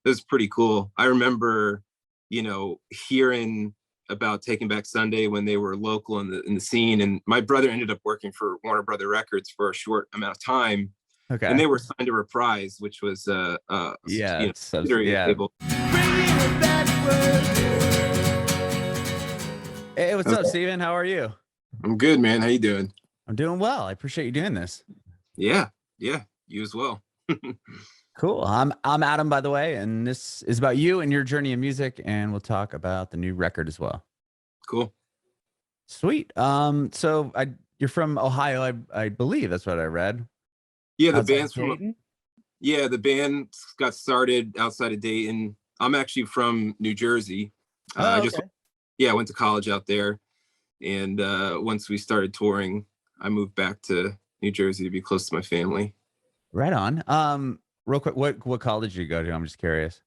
was pretty cool. I remember, hearing about Taking Back Sunday when they were local in the scene, and my brother ended up working for Warner Brother Records for a short amount of time, and Okay. they were signed to Reprise, which was Yeah. subsidiary Yeah. label. Hey, what's up, Steven? How are you? I'm good, man. How you doing? I'm doing well. I appreciate you doing this. Yeah, you as well. Cool. I'm Adam, by the way, and this is about you and your journey in music, and we'll talk about the new record as well. Cool. Sweet. You're from Ohio, I believe. That's what I read. Yeah, the Outside band's from Dayton? Yeah, the band got started outside of Dayton. I'm actually from New Jersey. I just Okay. went to college out there, and once we started touring, I moved back to New Jersey to be close to my family. Right on. Real quick, what college did you go to? I'm just curious.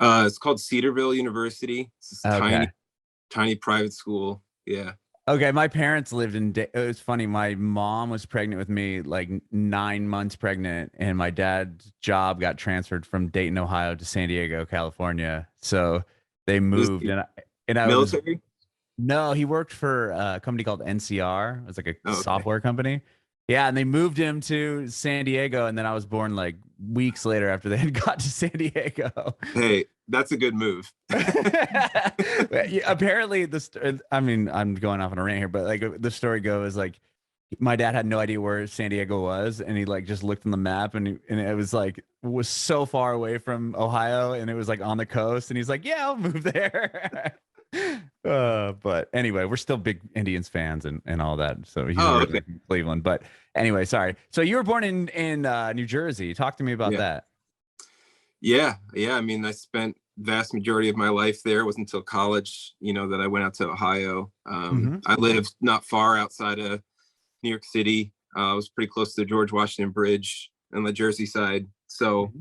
It's called Cedarville University. It's this Okay. tiny private school. Yeah. Okay, my parents lived in. It was funny. My mom was pregnant with me, like 9 months pregnant, and my dad's job got transferred from Dayton, Ohio, to San Diego, California. So they Is moved, he and I was military? no. He worked for a company called NCR. It was like a Oh, okay. software company. Yeah, and they moved him to San Diego, and then I was born like weeks later after they had got to San Diego. Hey, that's a good move. Apparently, I mean, I'm going off on a rant here, but like the story goes, like my dad had no idea where San Diego was, and he like just looked on the map, and it was like was so far away from Ohio, and it was like on the coast, and he's like, "Yeah, I'll move there." But anyway, we're still big Indians fans and all that. So he's Oh, originally okay. from Cleveland, but anyway, sorry. So you were born in New Jersey. Talk to me about Yeah. that. Yeah. I mean, I spent vast majority of my life there. It wasn't until college, that I went out to Ohio. Hmm. I lived not far outside of New York City. I was pretty close to the George Washington Bridge on the Jersey side. So,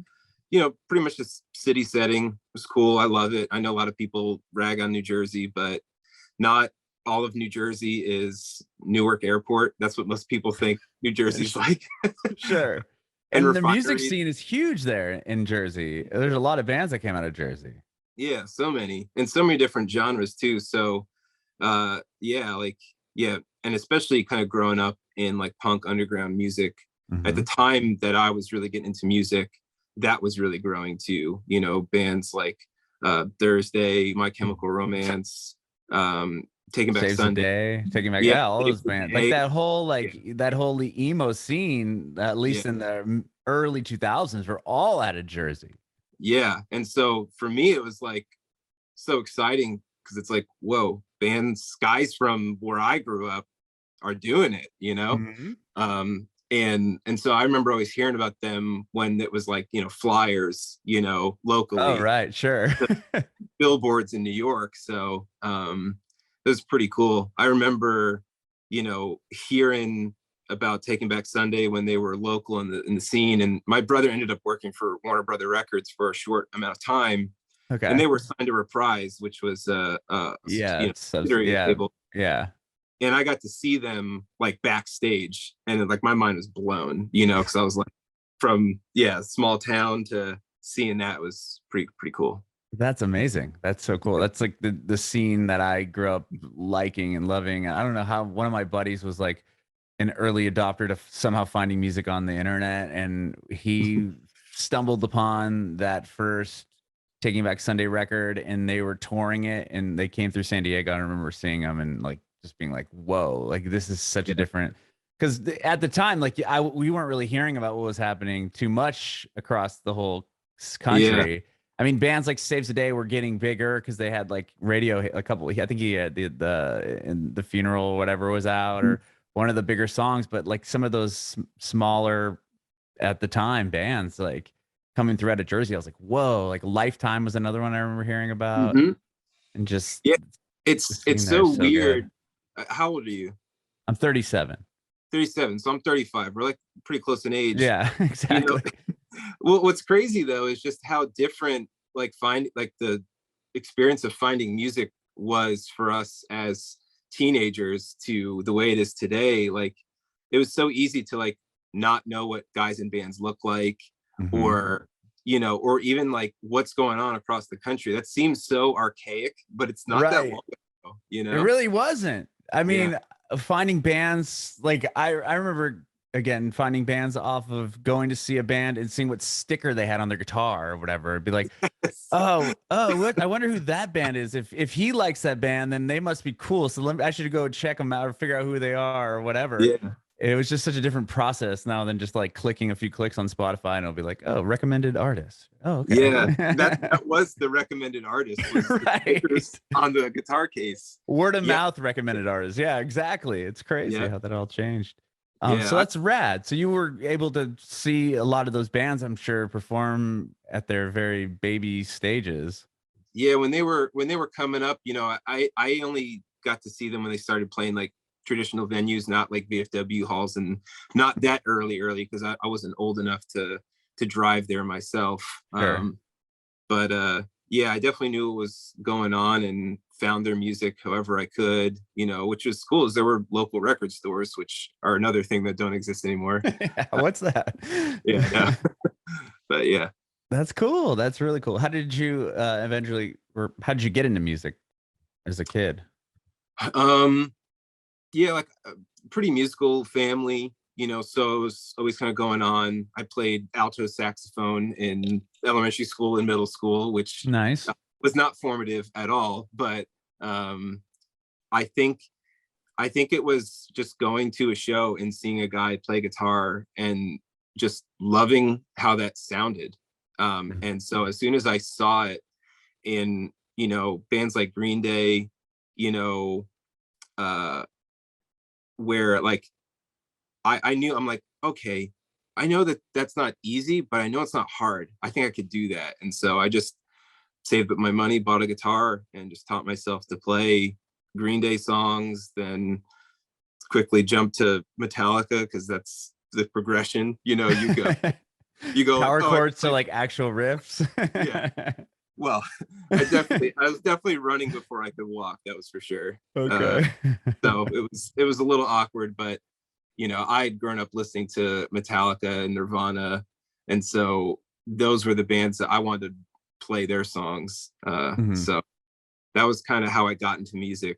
pretty much the city setting was cool. I love it. I know a lot of people rag on New Jersey, but not all of New Jersey is Newark Airport. That's what most people think New Jersey's like. Sure. And And the music refineries. scene is huge there in Jersey. There's a lot of bands that came out of Jersey. Yeah, so many, and so many different genres too. So yeah, and especially kind of growing up in like punk underground music at the Hmm. time that I was really getting into music, that was really growing too. Bands like Thursday, My Chemical Romance, Taking Back Saves the Sunday. Day, Taking Back, Yeah, yeah, all Saves those the bands. Day. Yeah, That whole emo scene, at yeah, least in the early 2000s, were all out of Jersey. yeah. And so for me, it was like so exciting because it's like, whoa, bands, guys from where I grew up are doing it. Hmm. And so I remember always hearing about them when it was like, flyers, Oh, locally, right, sure. billboards in New York. So it was pretty cool. I remember, hearing about Taking Back Sunday when they were local in the scene, and my brother ended up working for Warner Brother Records for a short amount of time, and Okay. they were signed to Reprise, which was Yeah, subsidiary yeah, label. yeah. And I got to see them like backstage, and then, like my mind was blown, because I was like, from small town to seeing that was pretty cool. That's amazing. That's so cool. That's like the scene that I grew up liking and loving. I don't know how one of my buddies was like an early adopter to somehow finding music on the internet, and he stumbled upon that first Taking Back Sunday record, and they were touring it, and they came through San Diego. I remember seeing them and like just being like, "Whoa! Like this is such a Yeah, different." Because at the time, like we weren't really hearing about what was happening too much across the whole yeah, country. I mean, bands like Saves the Day were getting bigger because they had like radio a couple. I think he had the funeral or whatever was out, or one of the bigger songs. But like some of those smaller at the time bands like coming through out of Jersey, I was like, whoa! Like Lifetime was another one I remember hearing about, hmm and just yeah. the It's scene there so is so weird. good. How old are you? I'm 37. 37. So I'm 35. We're like pretty close in age. Yeah, You know, exactly. well, what's crazy though is just how different like the experience of finding music was for us as teenagers to the way it is today. Like it was so easy to like not know what guys in bands look like, Hmm. or you know, or even like what's going on across the country. That seems so archaic, but it's not that Right. long ago, you It know? really wasn't. I Yeah. mean, finding bands like I remember again finding bands off of going to see a band and seeing what sticker they had on their guitar or whatever. It'd be like, oh, what? I wonder who that band is. If he likes that band, then they must be cool. So I should go check them out or figure out who they are or whatever. Yeah. It was just such a different process now than just like clicking a few clicks on Spotify and it'll be like, oh, recommended artist. Oh, okay. Yeah. That was the recommended artist, was the Right. stickers on the guitar case. Word of Yeah. mouth recommended artists. Yeah, exactly. It's crazy Yeah. how that all changed. So Yeah. that's rad. So you were able to see a lot of those bands, I'm sure, perform at their very baby stages. Yeah, when they were coming up, you know, I only got to see them when they started playing like traditional venues, not like VFW halls, and not that early because I wasn't old enough to drive there myself. Sure. But yeah, I definitely knew what was going on and found their music however I could, you know, which was cool. Is there were local record stores, which are another thing that don't exist anymore. Yeah, what's that? Yeah, yeah. But yeah. That's cool. That's really cool. How did you eventually, or how did you get into music as a kid? Um, yeah, like a pretty musical family, you know, so it was always kind of going on. I played alto saxophone in elementary school and middle school, which Nice. was not formative at all, but um, I think I think it was just going to a show and seeing a guy play guitar and just loving how that sounded. Mhm. And so as soon as I saw it in, you know, bands like Green Day, you know, uh, where like I knew, I'm like, okay, I know that that's not easy, but I know it's not hard. I think I could do that. And so I just saved up my money, bought a guitar, and just taught myself to play Green Day songs, then quickly jumped to Metallica because that's the progression. You know, you go like, Power oh, I can chords to play. like actual riffs. Yeah. Well, I was definitely running before I could walk. That was for sure. Uh, Okay. so it was a little awkward, but you know, I had grown up listening to Metallica and Nirvana, and so those were the bands that I wanted to play their songs. Mhm. So that was kind of how I got into music,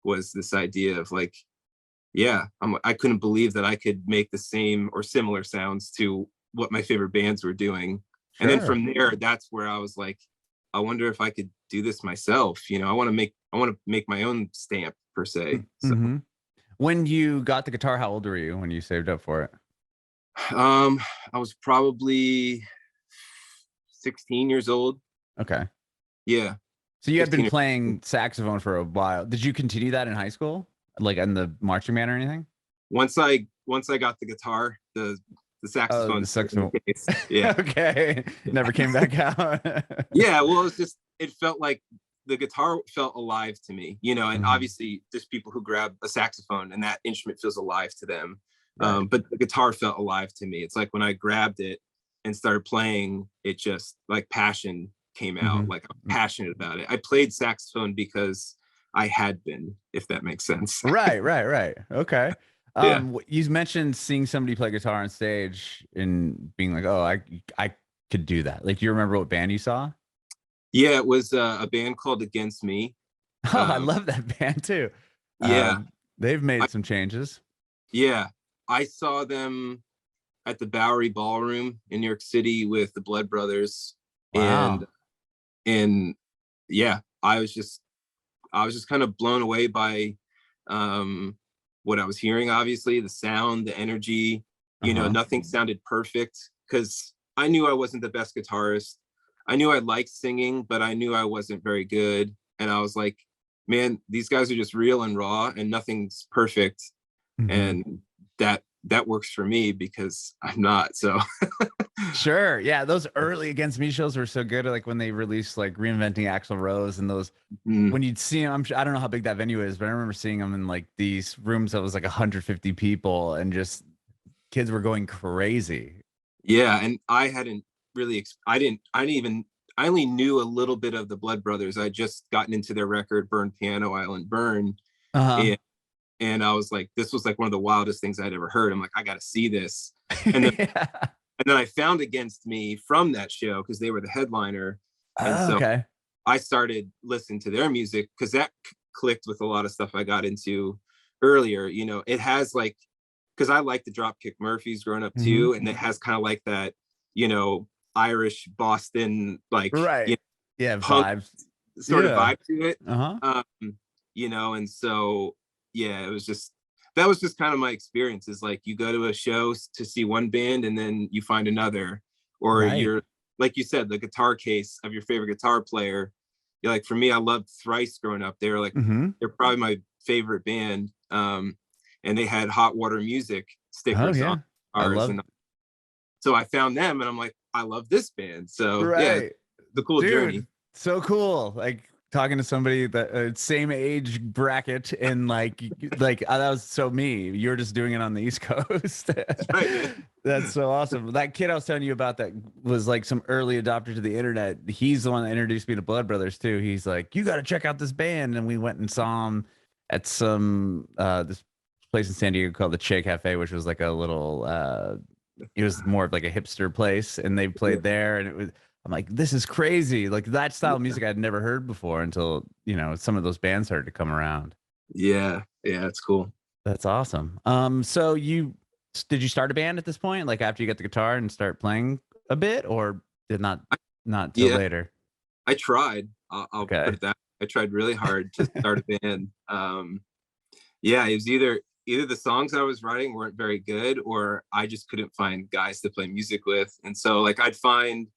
was this idea of like, yeah, I couldn't believe that I could make the same or similar sounds to what my favorite bands were doing. And then Sure. from there, that's where I was like, I wonder if I could do this myself. You know, I want to make my own stamp per se. So Mm-hmm. When you got the guitar, how old were you when you saved up for it? um I was probably 16 years old. Okay. Yeah, So you had been 15 or playing saxophone for a while. Did you continue that in high school? Like in the marching band or anything? once I got the guitar, the Oh, saxophone the stayed in saxophone. the case. Yeah. Okay. Yeah. Never came back out. Yeah, well, it was just, it felt like the guitar felt alive to me, you know, and Mhm. obviously there's people who grab a saxophone and that instrument feels alive to them. Right. But the guitar felt alive to me. It's like when I grabbed it and started playing, it just like passion came out. Mhm. Like I'm passionate about it. I played saxophone because I had been, if that makes sense. Right, right, right. Okay. Yeah. You mentioned seeing somebody play guitar on stage and being like, "Oh, I could do that." Like, do you remember what band you saw? Yeah, it was a band called Against Me. Oh, I Um, love that band too. yeah, They've I, made some changes. yeah, I saw them at the Bowery Ballroom in New York City with the Blood Brothers, and Wow. and yeah, I was just kind of blown away by um, what I was hearing. Obviously, the sound, the energy. You know, Uh-huh. nothing sounded perfect because I knew I wasn't the best guitarist. I knew I liked singing, but I knew I wasn't very good. And I was like, man, these guys are just real and raw, and nothing's perfect. Mhm. And that works for me because I'm not. So Sure. Yeah, those early Against Me shows were so good. Like when they released like Reinventing Axl Rose and those mm, when you'd see them, I don't know how big that venue is, but I remember seeing them in like these rooms that was like 150 people and just kids were going crazy. yeah, and I hadn't really I didn't even I only knew a little bit of the Blood Brothers. I just gotten into their record Burn Piano Island Burn, Uh-huh. and I was like, this was like one of the wildest things I'd ever heard. I'm like, I got to see this. And then Yeah. And then I found Against Me from that show because they were the headliner. And Oh, so okay. I started listening to their music because that clicked with a lot of stuff I got into earlier. You know, it has like, because I like the Dropkick Murphys growing up Hmm. too, and it has kind of like that, you know, Irish Boston, like, you Right. know, Yeah, punk vibes. sort of Yeah. vibe to it. Uh-huh. You know, and so yeah, it was just that was just kind of my experience. Is like you go to a show to see one band and then you find another, or Right. you're like you said, the guitar case of your favorite guitar player. You're like, for me, I loved Thrice growing up. They were like, Hmm. they're probably my favorite band. And they had Hot Water Music Oh stickers on yeah. I ours, love and so I found them, and I'm like, I love this band. So yeah, it's right. a cool journey. Dude, so cool. Like talking to somebody that same age bracket and that was so me. You're just doing it on the East Coast. That's right, man. That's so awesome. That kid I was telling you about that was like some early adopter to the internet. He's the one that introduced me to Blood Brothers too. He's like, you got to check out this band, and we went and saw him at some this place in San Diego called the Che Cafe, which was like a little it was more of like a hipster place, and they Yeah, played there, and it was. I'm like, this is crazy. Like that style of music I'd never heard before until, some of those bands started to come around. yeah, yeah, it's cool. That's awesome. So did you start a band at this point? Like after you get the guitar and start playing a bit, or did not till Yeah, later? I tried. I'll put Okay. it that. I tried really hard to start a band. Yeah, it was either the songs I was writing weren't very good, or I just couldn't find guys to play music with. And so, like, I'd find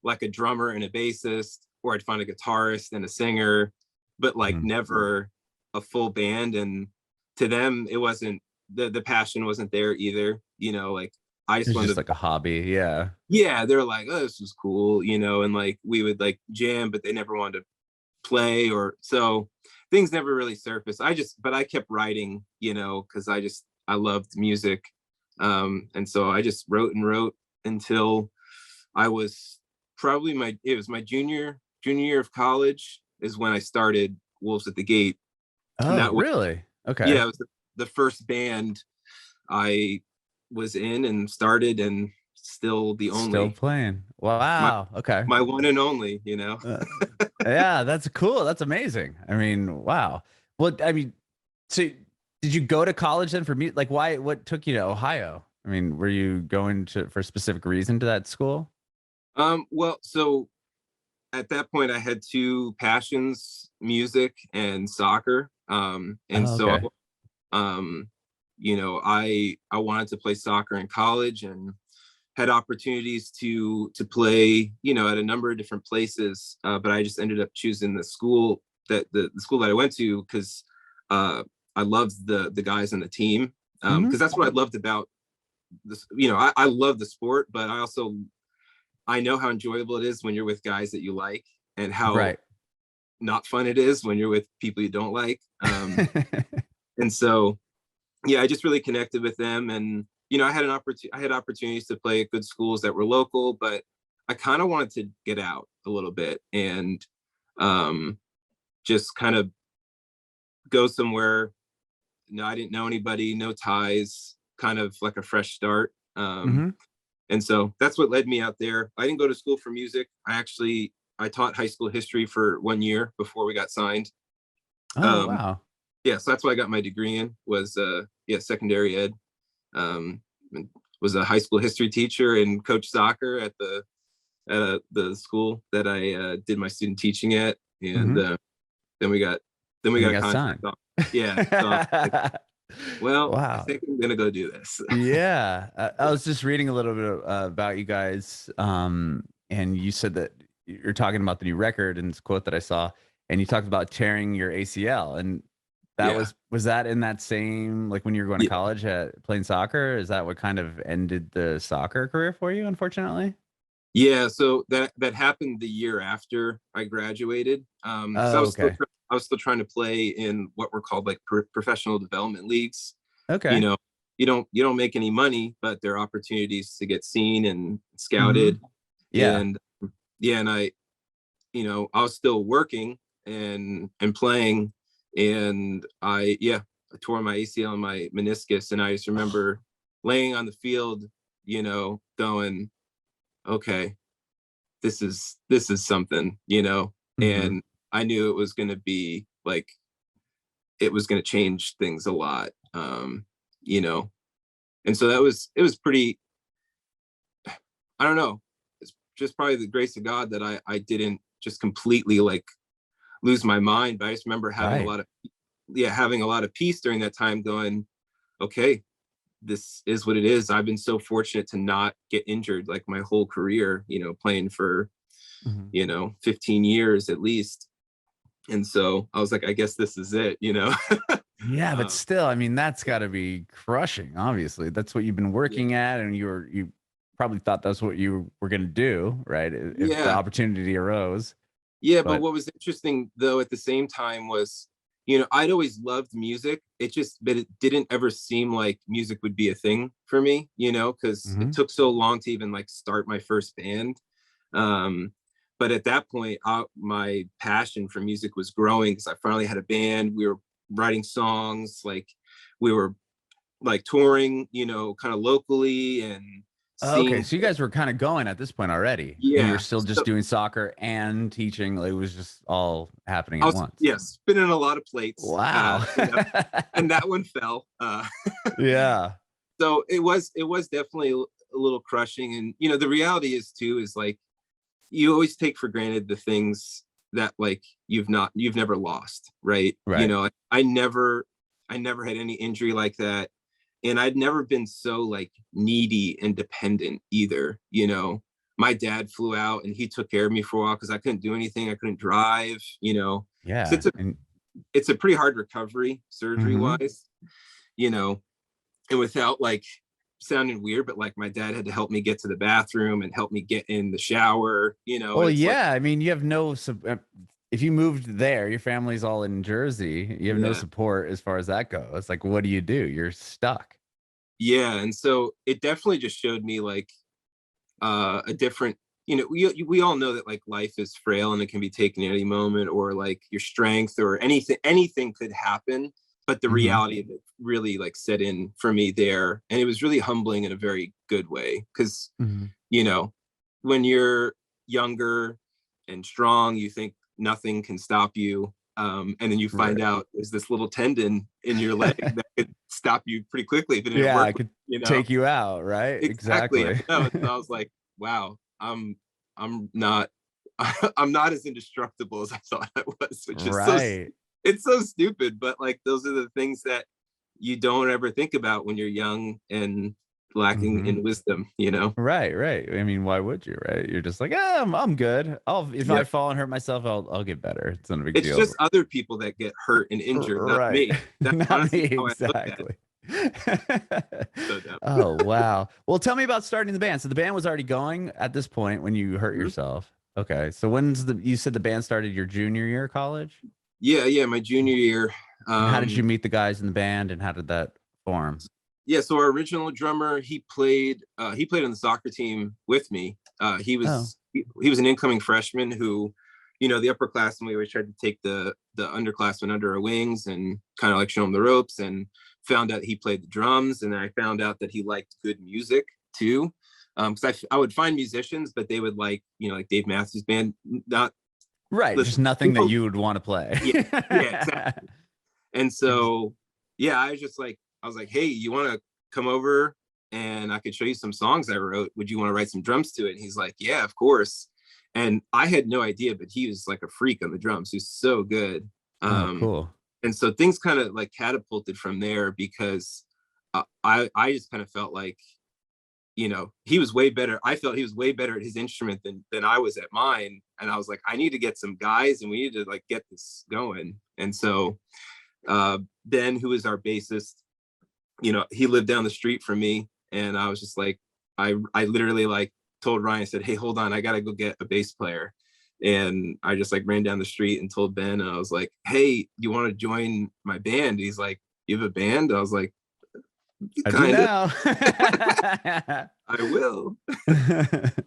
like a drummer and a bassist, or I'd find a guitarist and a singer, but like Mhm. never a full band. And to them, it wasn't the passion wasn't there either. You know, like I just It's just wanted like a hobby. Yeah. yeah, they're like, oh, this is cool, you know, and like we would like jam, but they never wanted to play, or so things never really surfaced. But I kept writing, you know, because I loved music. And so I just wrote and wrote until I was probably it was my junior year of college is when I started Wolves at the Gate. And Oh, that was, really? yeah, Okay. it was the first band I was in and started, and still the Still only playing. my Wow. Okay. my one and only, you know. Uh, yeah, that's cool. That's amazing. I mean, wow. Well, I mean, so did you go to college then for me? Like, why? What took you to Ohio? I mean, were you going to for a specific reason to that school? Well, so at that point I had two passions, music and soccer. And Oh, so okay. um, you know, I wanted to play soccer in college, and had opportunities to play, you know, at a number of different places. But I just ended up choosing the school the school that I went to because I loved the guys on the team. Hmm. Because that's what I loved about this. You know, I love the sport, but I know how enjoyable it is when you're with guys that you like, and how Right. not fun it is when you're with people you don't like. And so, yeah, I just really connected with them, and you know, I had opportunities to play at good schools that were local, but I kind of wanted to get out a little bit and um, just kind of go somewhere. No, I didn't know anybody, no ties, kind of like a fresh start. Hmm. And so that's what led me out there. I didn't go to school for music. I taught high school history for 1 year before we got signed. Oh, Um, wow. yeah, so that's what I got my degree in, was yeah, secondary ed. And was a high school history teacher and coached soccer at the school that I did my student teaching at. And Hmm. then we got And you a got contract signed. off. Yeah, so I was like, well, I Wow. think I'm gonna go do this. Yeah, I was just reading a little bit about you guys, and you said that you're talking about the new record and this quote that I saw, and you talked about tearing your ACL, and that Yeah, was that in that same like when you were going to yeah, college at playing soccer? Is that what kind of ended the soccer career for you, unfortunately? yeah. So that happened the year after I graduated. Because Oh, okay, I was still trying to play in what were called like professional development leagues. You okay, know, you don't make any money, but there are opportunities to get seen and hmm, scouted. yeah, And yeah, and I was still working and playing, and I tore my ACL and my meniscus, and I just remember laying on the field, going, okay, this is something, Mhm. and I knew it was going to be like, it was going to change things a lot. You know, and so it was pretty, I don't know. It's just probably the grace of God that I didn't just completely like lose my mind. But I just remember having a Right. lot of, yeah, having a lot of peace during that time, going, okay, this is what it is. I've been so fortunate to not get injured like my whole career, playing for, Mhm. 15 years at least. And so I was like, I guess this is it. Yeah, but uh, still, I mean, that's gotta be crushing, obviously. That's what you've been yeah. working at, and you probably thought that's what you were gonna do, right? If the Yeah. opportunity arose. Yeah. But But what was interesting though, at the same time was, I'd always loved music. But it didn't ever seem like music would be a thing for me, because it Mhm. took so long to even like start my first band. Um, but at that point, my passion for music was growing because I finally had a band. We were writing songs, like we were like touring, kind of locally and Oh, okay, seeing. so you guys were kinda going at this point already, and you were Yeah. still just So doing soccer and teaching, like, it was just all happening I at was, once. yeah, spinning a lot of plates, Wow. and that one fell. Yeah. So it was definitely a little crushing. And the reality is too, is like, you always take for granted the things that like you've never lost, right? Right. I never had any injury like that, and I'd never been so like needy and dependent either. My dad flew out and he took care of me for a while because I couldn't do anything. I couldn't drive. So Yeah, and it's a pretty hard recovery surgery mhm. wise, you know and without like sounding weird, but like my dad had to help me get to the bathroom and help me get in the shower. And Well, it's like, yeah, I mean, you have no if you moved there, your family's all in Jersey, you have no yeah. support as far as that goes. Like, what do? You're stuck. Yeah. And so it definitely just showed me like a different, we all know that like life is frail and it can be taken at any moment, or like your strength or anything could happen. But the Mhm. reality of it really like set in for me there. And it was really humbling in a very good way. Cause, Mhm. you know, when you're younger and strong, you think nothing can stop you. And then you find Right. out there's this little tendon in your leg that could stop you pretty quickly if it didn't Yeah, work, I could you know? take you out, right? Exactly. I Exactly. know. So I was like, wow, I'm not I'm not as indestructible as I thought I was, which is Right. it's so stupid, but like those are the things that you don't ever think about when you're young and lacking Mhm. in wisdom. Right, right. I mean, why would you, right? You're just like, "Ah, I'm good. If I Yep. fall and hurt myself, I'll get better. It's not a big It's just deal." other people that get hurt and injured, not Right. me. That's Not me, honestly how I look at it. exactly. So dumb. Oh, wow. Well, tell me about starting the band. So the band was already going at this point when you hurt Mhm. yourself. Okay. So you said the band started your junior year of college? Yeah, yeah, my junior year. And how did you Um, meet the guys in the band and how did that form? yeah, so our original drummer, he played on the soccer team with me. He Oh, was he was an incoming freshman who, the upperclassmen, we always tried to take the underclassmen under our wings and kind of like show him the ropes, and found out he played the drums. And then I found out that he liked good music too. Because I would find musicians, but they would like Dave Matthews Band, not right. listen. Just nothing that People, you would want to play. yeah, yeah, exactly. And so, yeah, I was like, hey, you want to come over and I could show you some songs I wrote. Would you want to write some drums to it? And he's like, yeah, of course. And I had no idea, but he was like a freak on the drums. He's so good. Oh, Um, cool. and so things kind of like catapulted from there because I just kind of felt like, he was way better. I felt he was way better at his instrument than I was at mine. And I was like, I need to get some guys and we need to like get this going. And so Ben, who is our bassist, he lived down the street from me, and I was just like, I literally like told Ryan, I said, hey, hold on, I gotta go get a bass player. And I just like ran down the street and told Ben, and I was like, hey, you want to join my band? He's like, you have a band? I was like, I do kind of. now. I will.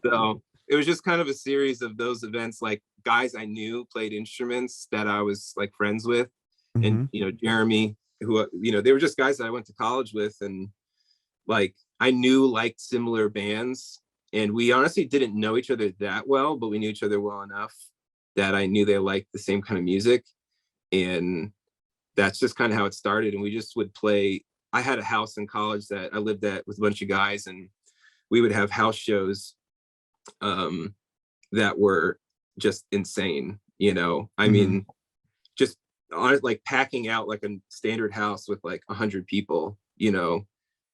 So it was just kind of a series of those events, like guys I knew played instruments that I was like friends with. And Mhm. Jeremy, who they were just guys that I went to college with. And like I knew like similar bands, and we honestly didn't know each other that well, but we knew each other well enough that I knew they liked the same kind of music. And that's just kind of how it started. And we just would play. I had a house in college that I lived at with a bunch of guys, and we would have house shows that were just insane. I mean, just on it, like packing out like a standard house with like 100 people.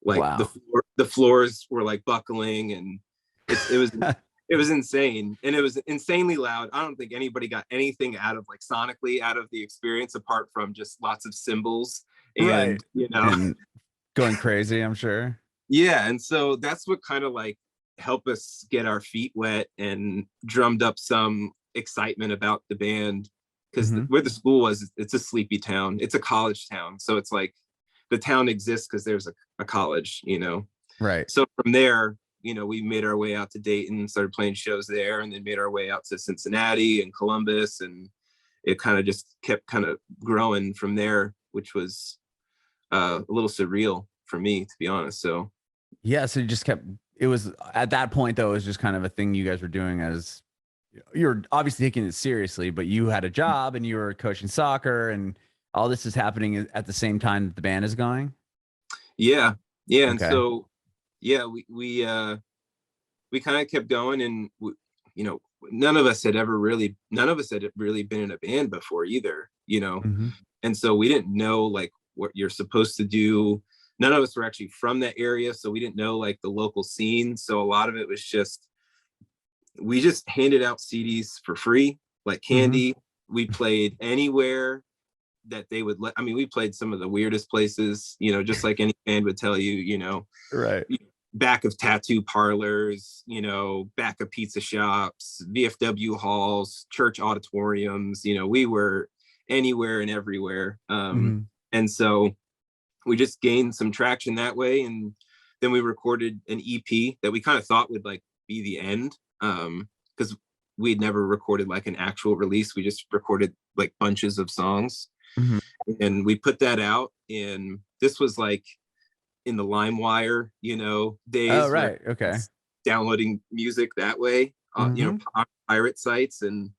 Like Wow. the floors were like buckling, and it was insane, and it was insanely loud. I don't think anybody got anything out of like sonically out of the experience apart from just lots of cymbals and Right. And going crazy, I'm sure. yeah. And so that's what kind of like helped us get our feet wet and drummed up some excitement about the band, because where the school was, it's a sleepy town. It's a college town, so it's like the town exists because there's a college. Right. So from there, we made our way out to Dayton, started playing shows there, and then made our way out to Cincinnati and Columbus, and it kind of just kept kind of growing from there, which was a little surreal for me, to be honest. So yeah, so you just kept, it was at that point though, it was just kind of a thing you guys were doing, as you're obviously taking it seriously, but you had a job and you were coaching soccer, and all this is happening at the same time that the band is going. yeah. And Okay. so yeah, we kind of kept going, and none of us had really been in a band before either. And so we didn't know like what you're supposed to do. None of us were actually from that area, so we didn't know like the local scene. So a lot of it was just, we just handed out CDs for free, like candy. We played anywhere that they would let. I mean, we played some of the weirdest places, just like any band would tell you, Right. back of tattoo parlors, back of pizza shops, VFW halls, church auditoriums. We were anywhere and everywhere. And so we just gained some traction that way. And then we recorded an EP that we kind of thought would like be the end, because we'd never recorded like an actual release. We just recorded like bunches of songs, and we put that out. And this was like in the LimeWire, days. Oh, right. Okay. Downloading music that way, on pirate sites. And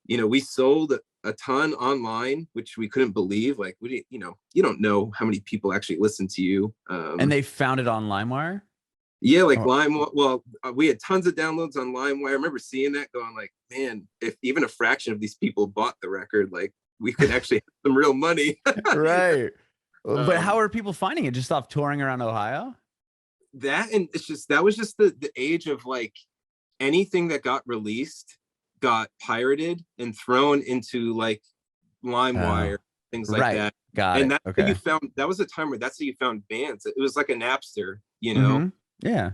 we sold a ton online, which we couldn't believe. Like, you don't know how many people actually listen to you. And they found it on LimeWire. Yeah, like well, we had tons of downloads on LimeWire. I remember seeing that, going like, man, if even a fraction of these people bought the record, like we could actually have some real money. Right. But how are people finding it? Just off touring around Ohio? And that was just the age of like, anything that got released got pirated and thrown into like LimeWire, things like that. Got and it. that's how you found, that was a time where that's how you found bands. It was like a Napster, Yeah.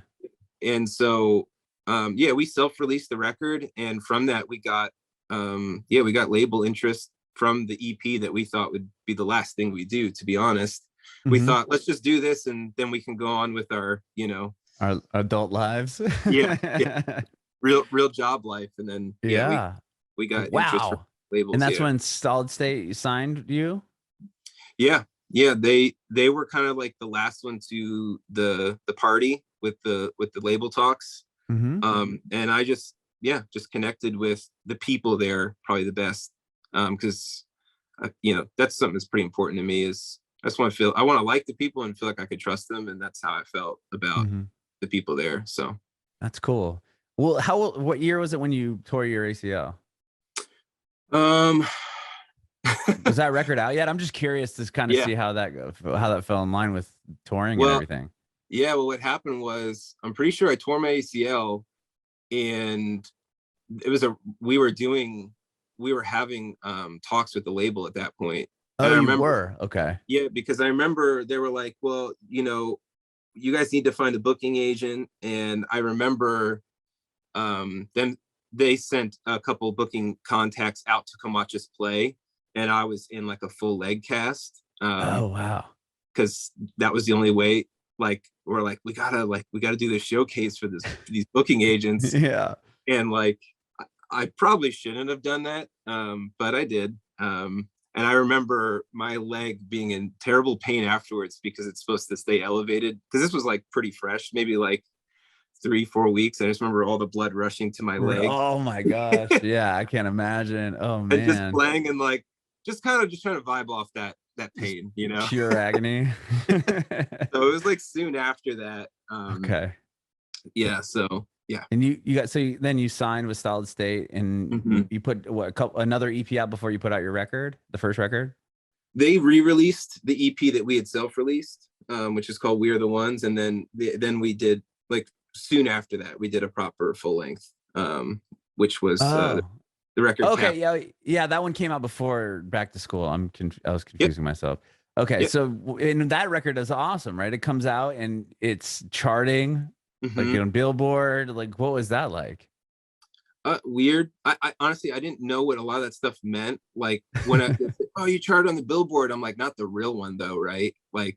And so we self-released the record, and from that we got we got label interest from the EP that we thought would be the last thing we do, to be honest. We thought, let's just do this, and then we can go on with our our adult lives. yeah. Real job life. And then we got interest from labels. And that's when Solid State signed you? Yeah. They were kind of like the last one to the party with the label talks. And I just connected with the people there probably the best, because that's something that's pretty important to me. Is I want to like the people and feel like I could trust them, and that's how I felt about the people there. So that's cool. Well, what year was it when you tore your ACL? Was that record out yet? I'm just curious to kind of see how that fell in line with touring and everything. Yeah, well, what happened was, I'm pretty sure I tore my ACL, and it was we were having talks with the label at that point. Oh, I remember. Okay. Yeah, because I remember they were like, well, you guys need to find a booking agent. And I remember then they sent a couple booking contacts out to come watch us play, and I was in like a full leg cast. Oh wow! Because that was the only way. Like, we're like, we gotta do this showcase for these booking agents. Yeah. And like, I probably shouldn't have done that, but I did. And I remember my leg being in terrible pain afterwards because it's supposed to stay elevated. Because this was like pretty fresh, maybe like 3-4 weeks. I just remember all the blood rushing to my leg. Oh my gosh. Yeah, I can't imagine. Oh And just man. playing and like just kind of just trying to vibe off that pain, you know. Pure agony. So it was like soon after that. Okay. Yeah. So yeah. And then you signed with Solid State, and you put another EP out before you put out your record, the first record. They re-released the EP that we had self-released, which is called "We Are the Ones," and then we did like soon after that we did a proper full length, which was the record. Okay, yeah, that one came out before Back to School. I was confusing myself. Okay, so and that record is awesome, right? It comes out and it's charting. Like on Billboard, like what was that like? Weird. I honestly I didn't know what a lot of that stuff meant. Like when I oh, you charted on the Billboard, I'm like, not the real one though, right? Like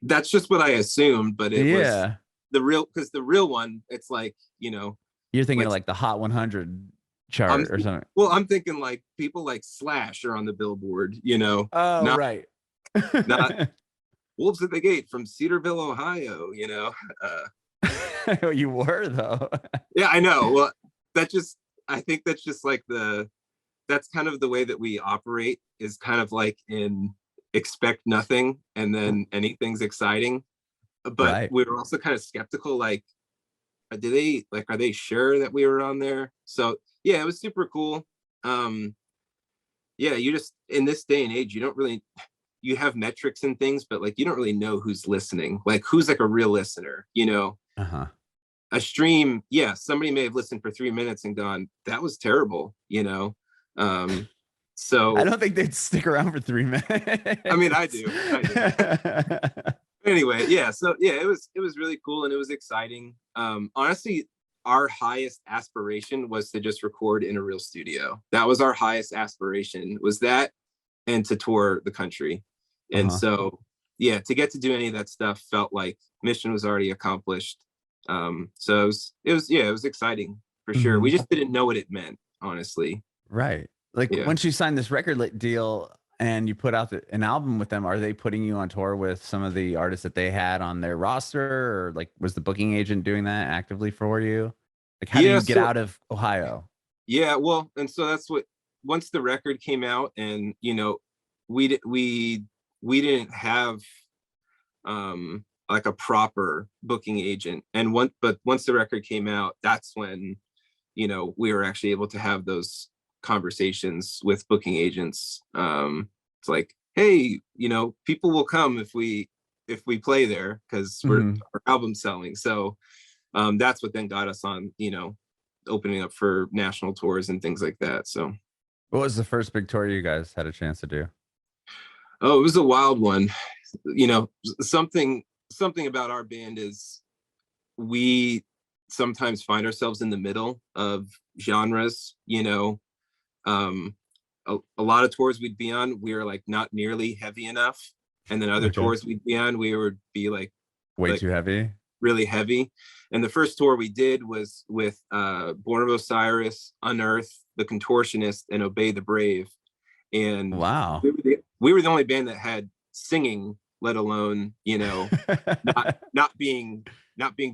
that's just what I assumed, but it was the real, because the real one, it's like, you know, you're thinking like the Hot 100 chart or something. Well, I'm thinking like people like Slash are on the Billboard, you know. Oh, right. Not Wolves at the Gate from Cedarville, Ohio, you know. You were though. Yeah, I know. Well, I think that's just like that's kind of the way that we operate, is kind of like in expect nothing and then anything's exciting. But we were also kind of skeptical, like, are they sure that we were on there? So yeah, it was super cool. Yeah, you just, in this day and age, you have metrics and things, but like you don't really know who's listening, like who's like a real listener, you know. A stream, yeah, somebody may have listened for 3 minutes and gone, that was terrible, you know. So I don't think they'd stick around for 3 minutes. I mean, I do. Anyway, yeah, so yeah, it was really cool and it was exciting. Honestly, our highest aspiration was to just record in a real studio. That was our highest aspiration, was that, and to tour the country. And so yeah, to get to do any of that stuff felt like mission was already accomplished. So it was exciting for sure. We just didn't know what it meant, honestly. Like once you signed this record deal and you put out an album with them, are they putting you on tour with some of the artists that they had on their roster, or like was the booking agent doing that actively for you? Like how do you get out of Ohio? Yeah, well, and so that's what, once the record came out, and you know, we didn't have like a proper booking agent, but once the record came out, that's when, you know, we were actually able to have those conversations with booking agents. It's like, hey, you know, people will come if we play there, because our album's selling. So that's what then got us on, you know, opening up for national tours and things like that. So what was the first big tour you guys had a chance to do? Oh, it was a wild one. You know, something about our band is we sometimes find ourselves in the middle of genres, you know. A lot of tours we'd be on, we were like not nearly heavy enough, and then other tours we'd be on, we would be like way too heavy, really heavy. And the first tour we did was with Born of Osiris, Unearth, The Contortionist, and Obey the Brave. And wow, we were the only band that had singing, let alone, you know, not being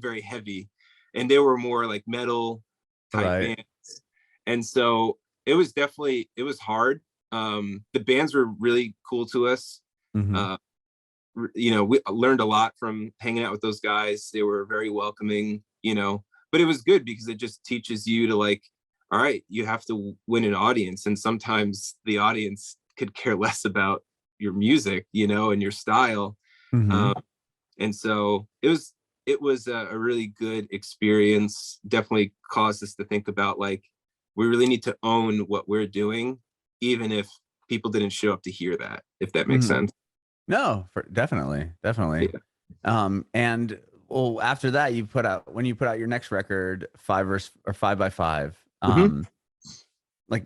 very heavy. And they were more like metal type bands. And so it was hard. The bands were really cool to us. You know, we learned a lot from hanging out with those guys. They were very welcoming, you know, but it was good because it just teaches you to like, all right, you have to win an audience. And sometimes the audience could care less about your music, you know, and your style. And so it was a really good experience. Definitely caused us to think about like, we really need to own what we're doing, even if people didn't show up to hear that, if that makes sense. No, definitely. Yeah. And well, after that, when you put out your next record, 5x5, like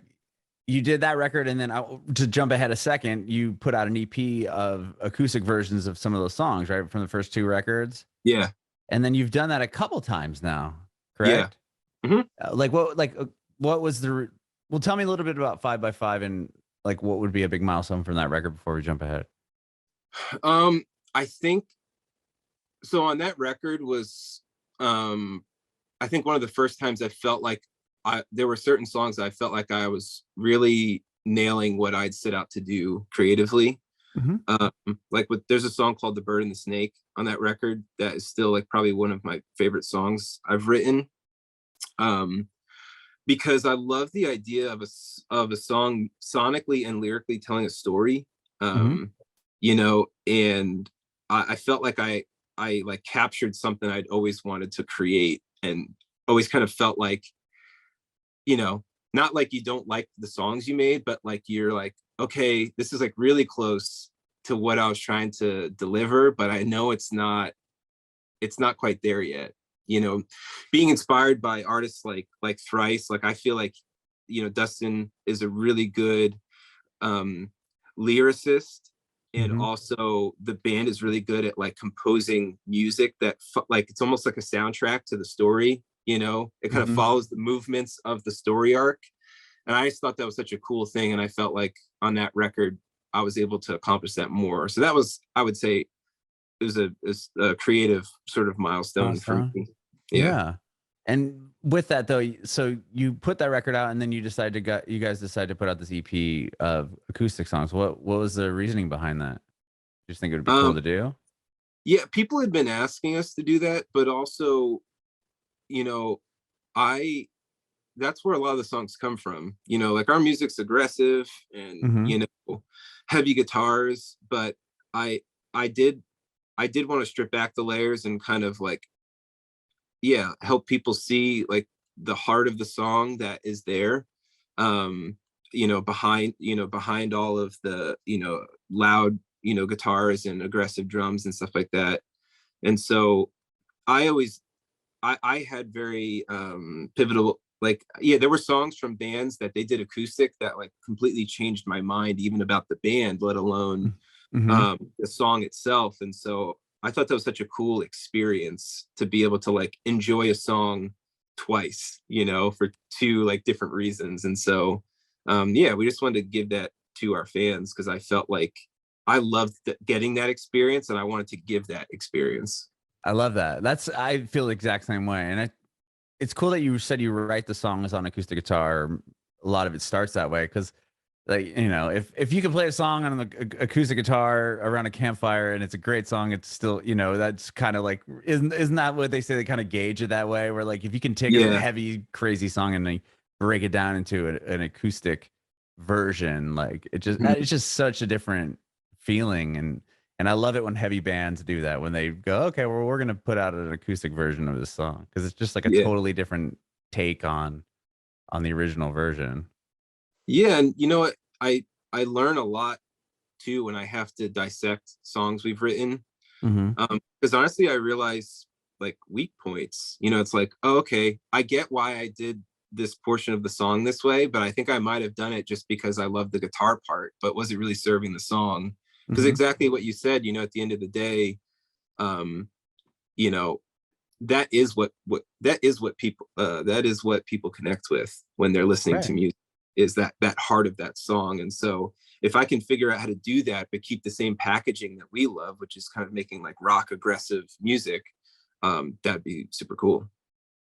you did that record, and then to jump ahead a second, you put out an EP of acoustic versions of some of those songs, right, from the first two records. Yeah. And then you've done that a couple times now, correct? Yeah. What was well, tell me a little bit about 5x5 and like what would be a big milestone from that record before we jump ahead? I think so. On that record was, I think one of the first times I felt like there were certain songs that I felt like I was really nailing what I'd set out to do creatively. Mm-hmm. Like there's a song called "The Bird and the Snake" on that record that is still like probably one of my favorite songs I've written. Because I love the idea of a song sonically and lyrically telling a story. Mm-hmm. You know, and I felt like I like captured something I'd always wanted to create, and always kind of felt like, you know, not like you don't like the songs you made, but like you're like, okay, this is like really close to what I was trying to deliver, but I know it's not quite there yet. You know, being inspired by artists like Thrice, like I feel like, you know, Dustin is a really good lyricist, and Mm-hmm. also the band is really good at like composing music that like it's almost like a soundtrack to the story. You know, it kind of Mm-hmm. follows the movements of the story arc, and I just thought that was such a cool thing, and I felt like on that record I was able to accomplish that more. So that was, I would say, it was a creative sort of milestone for Milestone. me. Yeah. Yeah. And with that though, so you put that record out, and then you guys decided to put out this EP of acoustic songs. What was the reasoning behind that? Just think it would be cool Um, to do? yeah, people had been asking us to do that, but also, you know, I that's where a lot of the songs come from. You know, like our music's aggressive and, Mm-hmm. you know, heavy guitars, but I I did I did want to strip back the layers and kind of like, yeah, help people see like the heart of the song that is there. Um, behind all of the, you know, loud, you know, guitars and aggressive drums and stuff like that. And so I always I had very pivotal, like, yeah, there were songs from bands that they did acoustic that like completely changed my mind even about the band, let alone Mm-hmm. the song itself. And so I thought that was such a cool experience to be able to like enjoy a song twice, you know, for two like different reasons. And so yeah, we just wanted to give that to our fans because I felt like I loved getting that experience, and I wanted to give that experience. I love that. I feel the exact same way. And it's cool that you said you write the songs on acoustic guitar. A lot of it starts that way because, like, you know, if you can play a song on an acoustic guitar around a campfire and it's a great song, it's still, you know, that's kind of like, isn't that what they say? They kind of gauge it that way, where like if you can take a Yeah. heavy, crazy song and they break it down into an acoustic version, like Mhm. it's just such a different feeling. And I love it when heavy bands do that, when they go, okay, well, we're gonna put out an acoustic version of this song because it's just like a Yeah. totally different take on the original version. Yeah, and you know what? I learn a lot too when I have to dissect songs we've written. Hmm. Because honestly, I realize like weak points. You know, it's like, oh, okay, I get why I did this portion of the song this way, but I think I might have done it just because I love the guitar part, but was it really serving the song? Because Hmm. exactly what you said, you know, at the end of the day, um, you know, that is what people connect with when they're listening to Right. music, is that heart of that song. And so if I can figure out how to do that but keep the same packaging that we love, which is kind of making like rock aggressive music, that'd be super cool.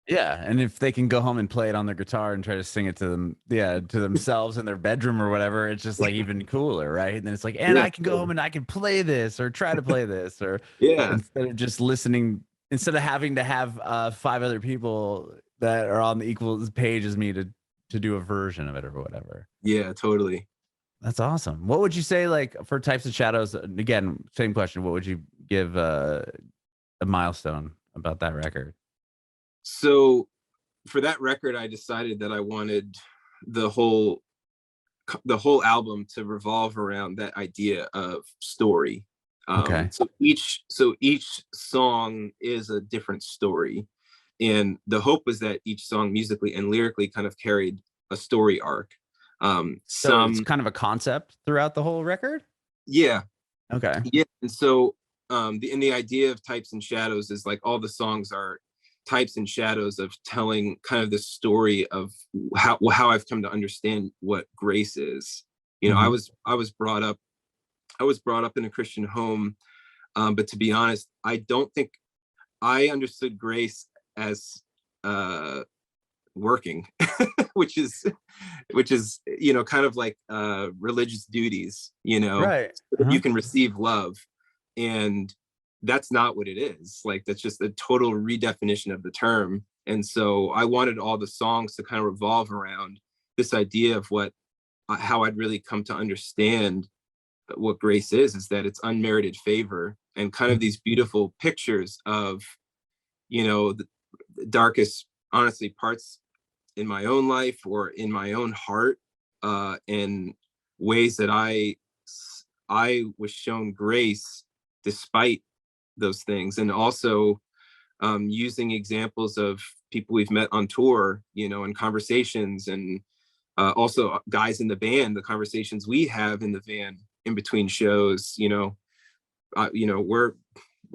Yeah, and if they can go home and play it on their guitar and try to sing it to them, yeah, to themselves in their bedroom or whatever, it's just like even cooler, right? And then it's like, and Yeah, I can go home and I can play this or try to play this, or yeah, instead of just listening, instead of having to have five other people that are on the equal page as me to do a version of it or whatever. yeah, totally. That's awesome. What would you say, like, for Types of Shadows? Again, same question. What would you give a milestone about that record? So for that record, I decided that I wanted the whole the whole album to revolve around that idea of story. Okay. So each song is a different story, and the hope was that each song musically and lyrically kind of carried a story arc. So it's Some kind of a concept throughout the whole record? Yeah, Okay. yeah, and so the idea of Types and Shadows is like all the songs are types and shadows of telling kind of the story of how I've come to understand what grace is. You know, I was brought up in a Christian home, but to be honest, I don't think I understood grace as working, which is you know, kind of like religious duties, you know, Right. so that you can receive love. And that's not what it is. Like, that's just a total redefinition of the term. And so I wanted all the songs to kind of revolve around this idea of what how I'd really come to understand what grace is that it's unmerited favor, and kind of these beautiful pictures of, you know, the darkest, honestly, parts in my own life or in my own heart, in ways that I was shown grace despite those things. And also using examples of people we've met on tour, you know, and conversations, and also guys in the band, the conversations we have in the van in between shows, you know, we're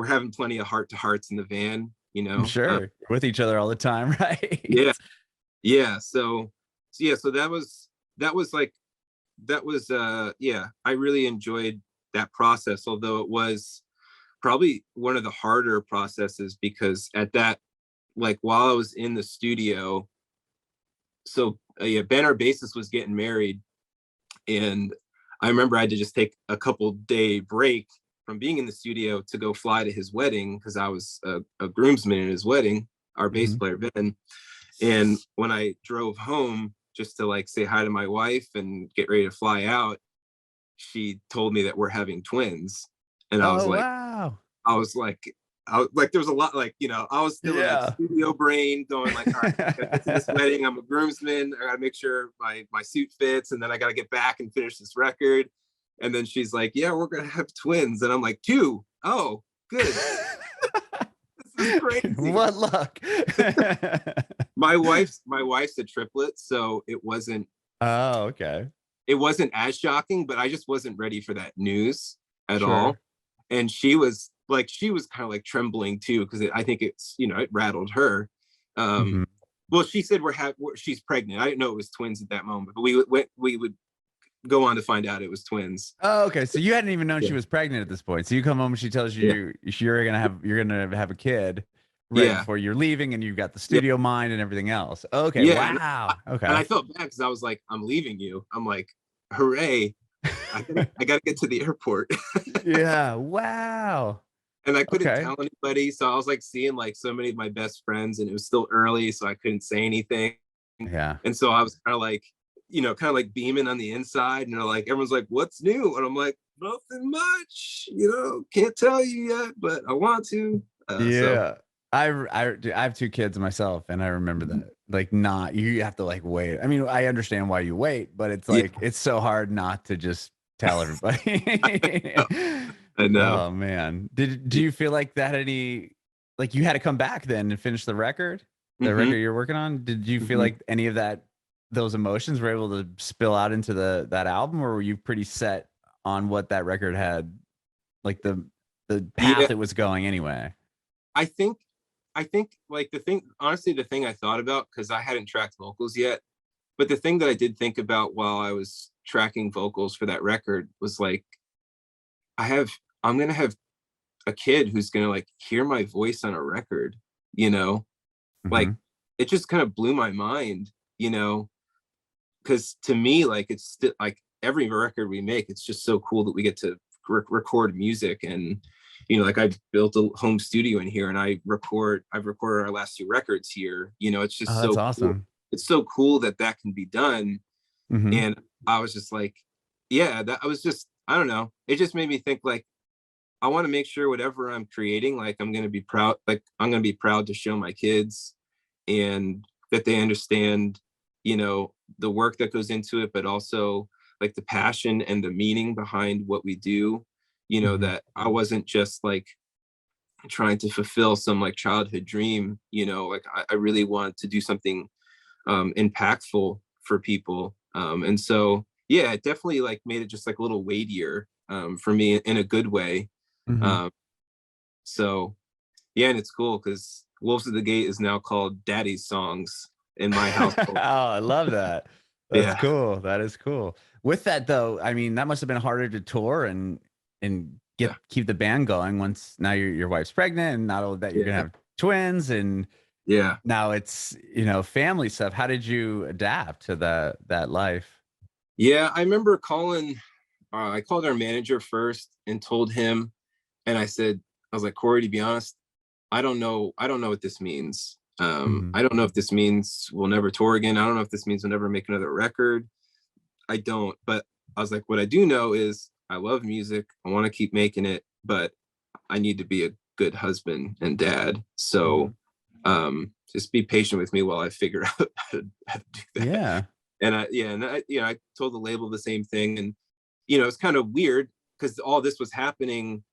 having plenty of heart to hearts in the van, you I'm know. sure with each other all the time, right? Yeah, yeah. So that was like yeah, I really enjoyed that process, although it was probably one of the harder processes, because at that, like, while I was in the studio, so yeah, Ben, our bassist, was getting married, and I remember I had to just take a couple day break from being in the studio to go fly to his wedding, because I was a groomsman in his wedding, our bass player Ben. And when I drove home just to like say hi to my wife and get ready to fly out, she told me that we're having twins. And Oh, wow. I was like, there was a lot, like, you know, I was still in like Yeah. studio brain going like, all right, I gotta get to this wedding. I'm a groomsman. I gotta make sure my suit fits. And then I gotta get back and finish this record. And then she's like, yeah, we're gonna have twins. And I'm like, two? Oh, good. This is crazy. What luck. My wife's a triplet, so Oh, okay. it wasn't as shocking, but I just wasn't ready for that news at all. Sure. And she was kind of like trembling too, because I think it's, you know, it rattled her. Mhm. Well, she said she's pregnant. I didn't know it was twins at that moment, but we would go on to find out it was twins. Oh, okay. So you hadn't even known Yeah. she was pregnant at this point. So you come home and she tells Yeah. you you're gonna have a kid right Yeah. before you're leaving, and you've got the Yeah. studio mind and everything else. Okay. Yeah. Wow. And Okay. I felt bad because I was like, I'm leaving you. I'm like, hooray. I gotta get to the airport. Yeah. Wow. And I couldn't Okay. tell anybody. So I was like seeing like so many of my best friends, and it was still early, so I couldn't say anything. Yeah. And so I was kind of like, you know, kind of like beaming on the inside, and they're like, everyone's like, what's new? And I'm like, nothing much, you know, can't tell you yet, but I want to. Yeah. I have two kids myself, and I remember that. Like, not you have to like wait. I mean, I understand why you wait, but it's Yeah, like it's so hard not to just tell everybody. I know. Oh man. Do you feel like that like you had to come back then and finish the record? The Mm-hmm. record you're working on? Did you feel Mm-hmm. like any of those emotions were able to spill out into that album, or were you pretty set on what that record had, like the Yeah, path it was going anyway? I think like the thing I thought about, because I hadn't tracked vocals yet, but the thing that I did think about while I was tracking vocals for that record was like, I'm gonna have a kid who's gonna like hear my voice on a record, you know. Like, Mhm. it just kind of blew my mind, you know, because to me, like, it's still like every record we make, it's just so cool that we get to record music. And, you know, like, I built a home studio in here, and I've recorded our last two records here, you know. It's Oh, just that's so cool. awesome. It's so cool that can be done. Mhm. And I was just like, yeah, that I was just, I don't know, it just made me think like, I want to make sure whatever I'm creating, like, I'm going to be proud, like, I'm going to be proud to show my kids, and that they understand, you know, the work that goes into it, but also like the passion and the meaning behind what we do, you know, Mhm. that I wasn't just like trying to fulfill some like childhood dream, you know, like, I really want to do something impactful for people. And so, yeah, it definitely like made it just like a little weightier for me in a good way. Mhm. Um, so yeah, and it's cool because Wolves of the Gate is now called Daddy's Songs in my Oh, household. I love that. That's Yeah. cool. That is cool. With that though, I mean, that must have been harder to tour and Yeah. keep the band going once now your wife's pregnant and not only that you're gonna Yeah. have twins and Yeah. now it's, family stuff. How did you adapt to that life? Yeah. I remember I called our manager first and told him, and I was like, Corey, to be honest, I don't know what this means. Mhm. I don't know if this means we'll never tour again. I don't know if this means we'll never make another record. I don't, but I was like, what I do know is I love music. I want to keep making it, but I need to be a good husband and dad. So Mhm. just be patient with me while I figure out how to do that. Yeah. I told the label the same thing. And, it's kind of weird because all this was happening,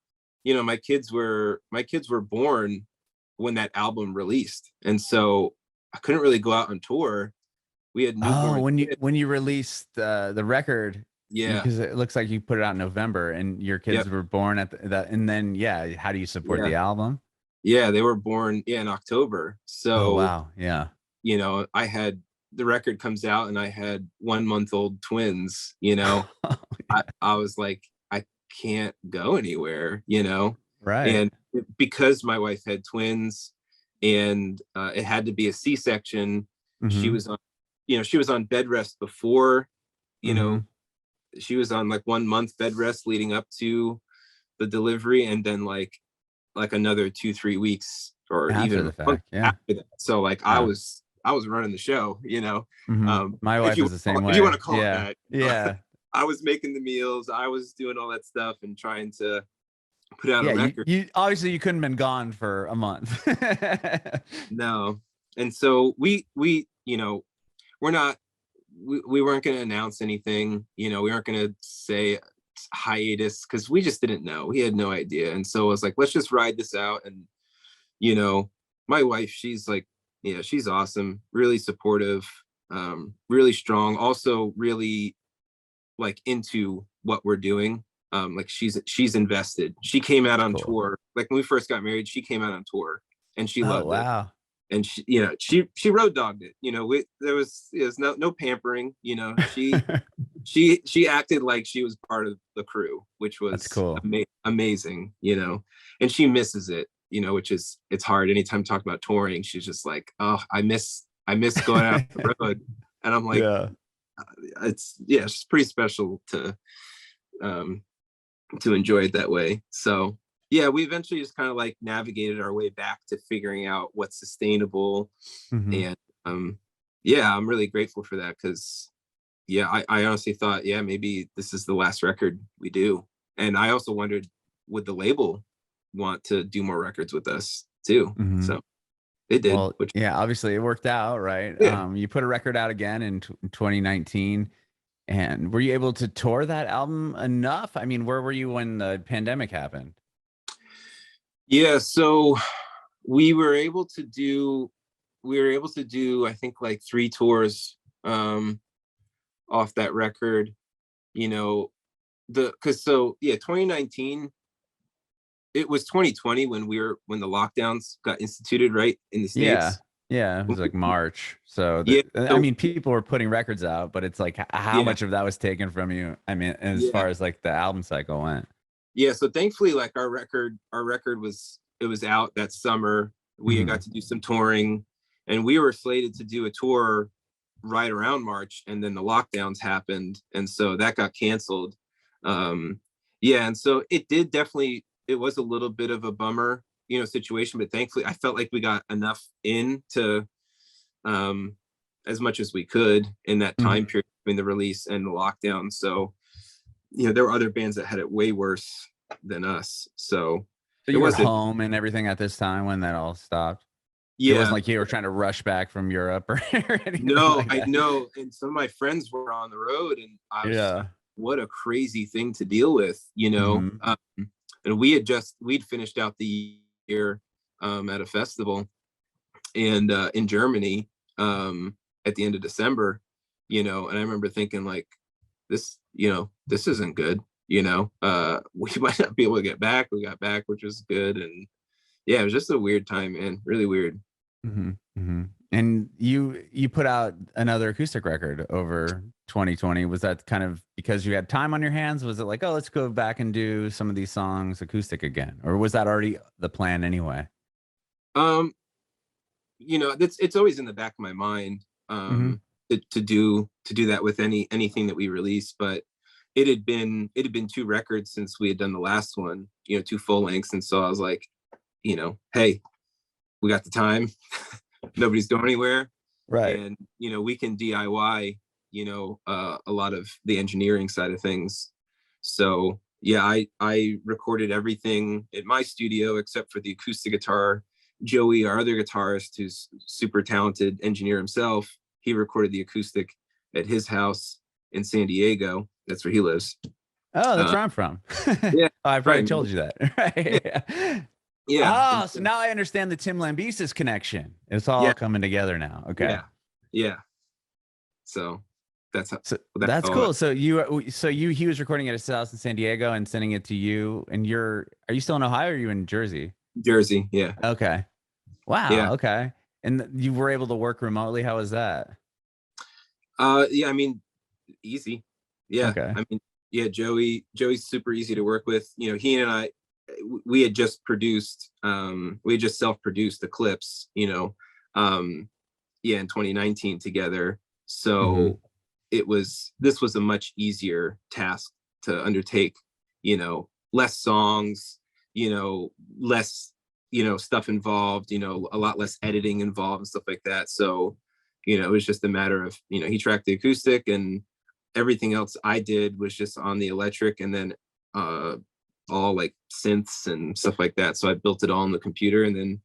my kids were born when that album released. And so I couldn't really go out on tour. We had Oh, newborn kids. when you released the record, Yeah. because it looks like you put it out in November and your kids Yep. were born at that, and then yeah, how do you support Yeah. the album? Yeah. They were born, in October. Oh So, wow, yeah. I had the record comes out and I had 1 month old twins, I was like, I can't go anywhere, Right. and because my wife had twins and it had to be a C-section, she Mhm. was on, she was on bed rest before, you know, Mhm. she was on like 1 month bed rest leading up to the delivery, and then like another 2-3 weeks or After even the a month fact, yeah. after that. So like I Yeah. was I was running the show, Mhm. My if wife you is the want same to way. call it Yeah. that. Yeah. I was making the meals, I was doing all that stuff and trying to put out a Yeah, record. you obviously you couldn't have been gone for a month. No. And so we're not we weren't going to announce anything, we weren't going to say hiatus because we just didn't know. We had no idea. And so I was like, let's just ride this out. And you know, my wife, she's like, yeah, she's awesome, really supportive, really strong, also really like into what we're doing. Like she's invested. She came out That's on cool. tour. Like when we first got married, she came out on tour and she Oh, loved it. wow. And she road dogged it. There was no pampering. She acted like she was part of the crew, which That's was cool. amazing. And she misses it. Which is it's hard. Anytime talk about touring, she's just like, oh, I miss going out the road. And I'm like, Yeah. it's pretty special um to enjoy it that way. So yeah, we eventually just kind of like navigated our way back to figuring out what's sustainable. Mhm. And yeah, I'm really grateful for that because yeah, I honestly thought, yeah, maybe this is the last record we do. And I also wondered, would the label want to do more records with us too? Mhm. So they did, Well, which yeah, obviously it worked out, right? yeah. You put a record out again in 2019, and were you able to tour that album enough? I mean, where were you when the pandemic happened? Yeah, so we were able to do I think like 3 tours off that record, you know, the because so yeah, 2019, it was 2020 when the lockdowns got instituted, right, in the Yeah. States. Yeah, it was like March. So Yeah, I so mean, people were putting records out, but it's like how yeah, much of that was taken from you? I mean, as yeah, far as like the album cycle went. yeah. So thankfully, like our record was out that summer. We got Mhm. to do some touring, and we were slated to do a tour right around March, and then the lockdowns happened, and so that got canceled. Um, yeah, and so it was a little bit of a bummer, situation, but thankfully I felt like we got enough in to um, as much as we could in that Mhm. time period between the release and the lockdown. So, there were other bands that had it way worse than us. So So it you were wasn't, home and everything at this time when that all stopped? It wasn't yeah, like you were trying to rush back from Europe or anything no, like I that? know. And some of my friends were on the road and I was just like, Yeah. what a crazy thing to deal with. Mhm. And we'd finished out the year at a festival and in Germany at the end of December, and I remember thinking like this isn't good, we might not be able to get back. We got back, which was good. And yeah, it was just a weird time, man, really weird. And you put out another acoustic record over 2020. Was that kind of because you had time on your hands? Was it like, oh, let's go back and do some of these songs acoustic again, or was that already the plan anyway? Um, it's always in the back of my mind, Hmm. to do that with anything that we release, but it had been two records since we had done the last one, two full lengths, and so I was like, hey, we got the time. Nobody's going anywhere, Right. and we can DIY, a lot of the engineering side of things. So yeah, I recorded everything at my studio except for the acoustic guitar. Joey, our other guitarist, who's super talented engineer himself, he recorded the acoustic at his house in San Diego. That's where he lives. Oh, that's uh, where I'm from. yeah, Oh, I probably right. told you that. Yeah, Right. yeah, and Oh, so so, now I understand the Tim Lambesis connection. It's all yeah, coming together now. Okay. yeah, yeah. So that's how, So that's that's all. cool. So he was recording at his house in San Diego and sending it to you. And are you still in Ohio or are you in Jersey? Jersey, yeah, Okay. yeah. Wow. Okay. And you were able to work remotely. How was that? Yeah, I mean, easy. Yeah, Okay. I mean, yeah, Joey's super easy to work with. He and I, we had just we had just self-produced the clips, yeah, in 2019 together. Hmm. So this was a much easier task to undertake, less songs, less, stuff involved, a lot less editing involved and stuff like that. So, it was just a matter of, he tracked the acoustic, and everything else I did was just on the electric, and then uh all like synths and stuff like that. So I built it all on the computer and then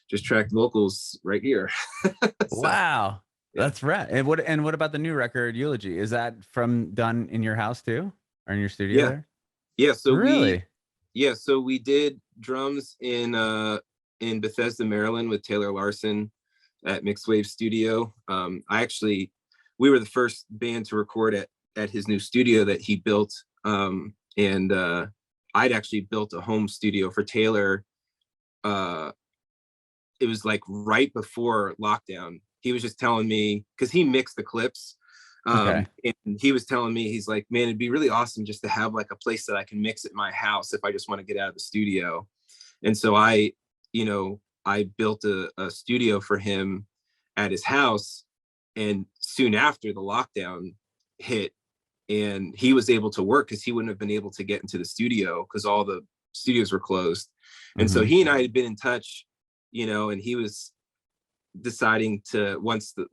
just tracked vocals right here. So Wow. yeah. That's right. And what about the new record, Eulogy? Is that from done in your house too? Or in your studio Yeah. there? Yeah. So we Really? yeah, so we did drums in Bethesda, Maryland with Taylor Larson at Mixed Wave Studio. We were the first band to record at his new studio that he built. And I'd actually built a home studio for Taylor. Uh, it was like right before lockdown. He was just telling me, because he mixed the clips. Okay. And he was telling me, he's like, man, it'd be really awesome just to have like a place that I can mix at my house if I just want to get out of the studio. And so I built a studio for him at his house. And soon after the lockdown hit, and he was able to work because he wouldn't have been able to get into the studio because all the studios were closed. And so Hmm. he and I had been in touch, and he was deciding to, once the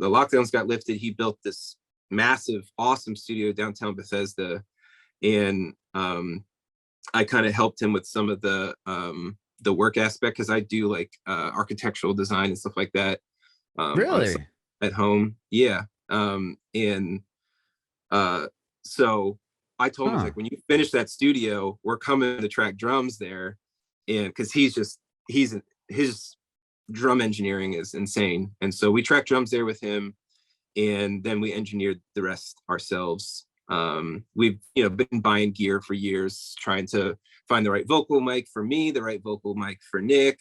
lockdowns got lifted, he built this massive, awesome studio downtown Bethesda. And I kind of helped him with some of the work aspect, because I do like architectural design and stuff like that, on Really? at home. Yeah. And so I told him, I was Huh. like, when you finish that studio, we're coming to track drums there. And because his drum engineering is insane. And so we tracked drums there with him, and then we engineered the rest ourselves. We've been buying gear for years, trying to find the right vocal mic for me, the right vocal mic for Nick.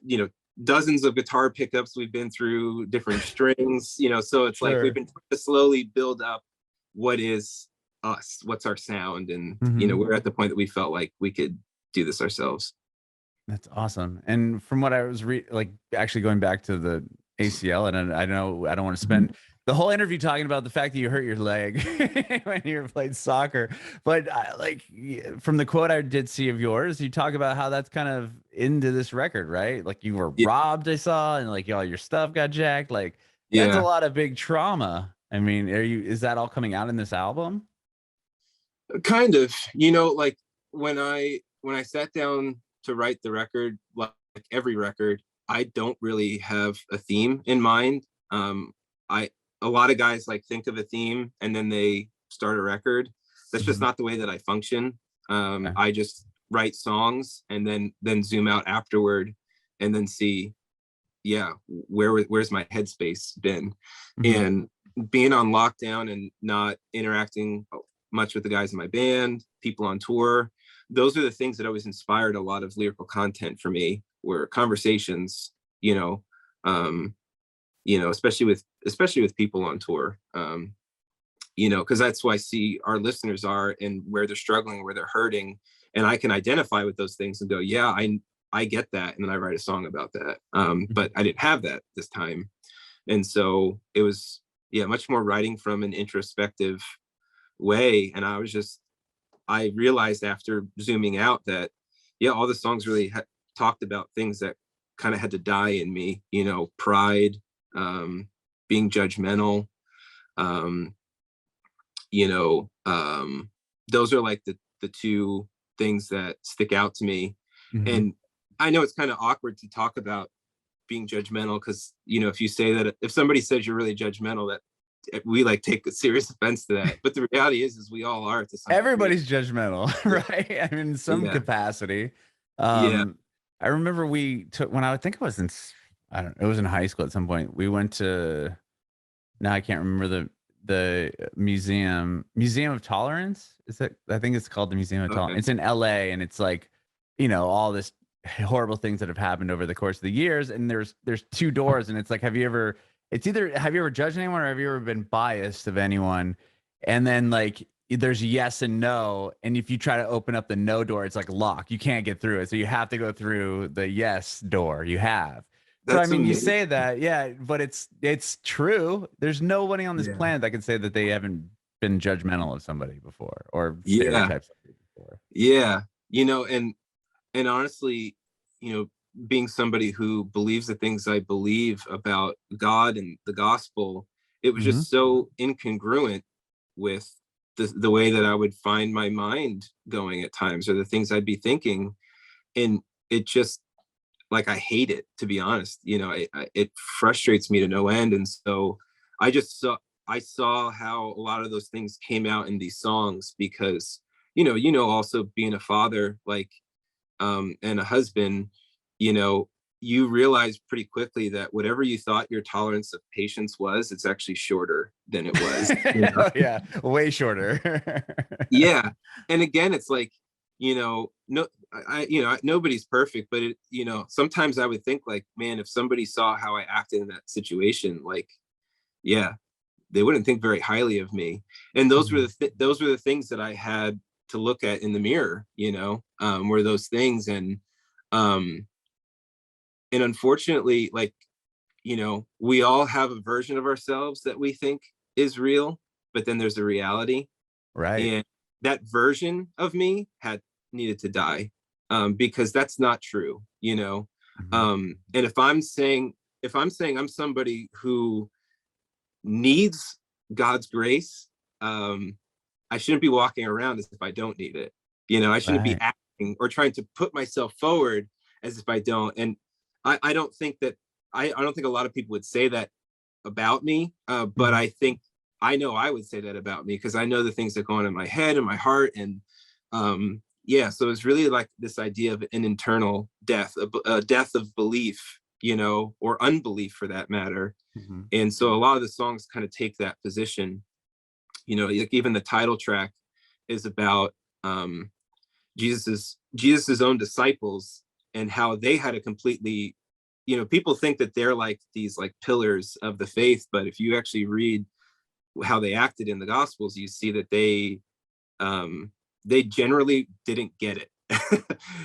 You know, dozens of guitar pickups we've been through, different strings. So it's like we've Sure. been trying to slowly build up what is us, what's our sound, and Hmm. we're at the point that we felt like we could do this ourselves. That's awesome. And from what I was like actually going back to the ACL, and I know I don't want to spend the whole interview talking about the fact that you hurt your leg when you played soccer, but from the quote I did see of yours, you talk about how that's kind of into this record, right? Like you were Yeah, robbed, I saw, and like all your stuff got jacked. Like that's a yeah, lot of big trauma. I mean, is that all coming out in this album? kind of. Like when I sat down to write the record, like every record, I don't really have a theme in mind. I A lot of guys like think of a theme and then they start a record. That's just Hmm. not the way that I function. Okay. I just write songs and then zoom out afterward, and then see, yeah, where's my headspace been. Hmm. And being on lockdown and not interacting much with the guys in my band, people on tour, those are the things that always inspired a lot of lyrical content for me, were conversations, you know, especially with people on tour, because that's why I see our listeners are and where they're struggling, where they're hurting, and I can identify with those things and go, yeah, I get that, and then I write a song about that. But I didn't have that this time, and so it was much more writing from an introspective way. And I realized after zooming out that all the songs really talked about things that kind of had to die in me, pride, being judgmental, those are like the two things that stick out to me. And I know it's kind of awkward to talk about being judgmental, because if you say that, if somebody says you're really judgmental, that we like take a serious offense to that. But the reality is we all are to some Everybody's degree. judgmental, right? I mean, in some capacity. Yeah. I remember we took, when I think I was in, I don't know, it was in high school at some point. We went to, now I can't remember the museum of Tolerance. Is it? I think it's called the Museum of Tolerance. It's in LA, and it's like, all this horrible things that have happened over the course of the years. And there's two doors, and it's like, have you ever judged anyone, or have you ever been biased of anyone? And then like there's yes and no, and if you try to open up the no door, it's like locked. You can't get through it, so you have to go through the yes door. So I That's mean, you amazing. say that, yeah, but it's true. There's nobody on this planet that can say that they haven't been judgmental of somebody before, or Yeah. stereotypes somebody before. Yeah. And honestly, being somebody who believes the things I believe about God and the gospel, it was just so incongruent with the way that I would find my mind going at times, or the things I'd be thinking. And it just, like, I hate it, to be honest. It frustrates me to no end. And so I saw how a lot of those things came out in these songs, because also being a father, like, and a husband, you realize pretty quickly that whatever you thought your tolerance of patience was, it's actually shorter than it was. Oh, yeah, way shorter. Yeah. And again, it's like, no, nobody's perfect, but sometimes I would think, like, man, if somebody saw how I acted in that situation, like, yeah, they wouldn't think very highly of me. And those were the things that I had to look at in the mirror, were those things. And unfortunately, like, we all have a version of ourselves that we think is real, but then there's a reality. Right. And that version of me needed to die, because that's not true. And if I'm saying I'm somebody who needs God's grace, I shouldn't be walking around as if I don't need it. I shouldn't be acting or trying to put myself forward as if I don't. And I don't think that I don't think a lot of people would say that about me, but I think I know I would say that about me, because I know the things that go on in my head and my heart. And so it's really like this idea of an internal death, a death of belief, or unbelief for that matter. And so a lot of the songs kind of take that position. Like even the title track is about Jesus's own disciples, and how they had a completely, people think that they're like these like pillars of the faith, but if you actually read how they acted in the gospels, you see that they generally didn't get it.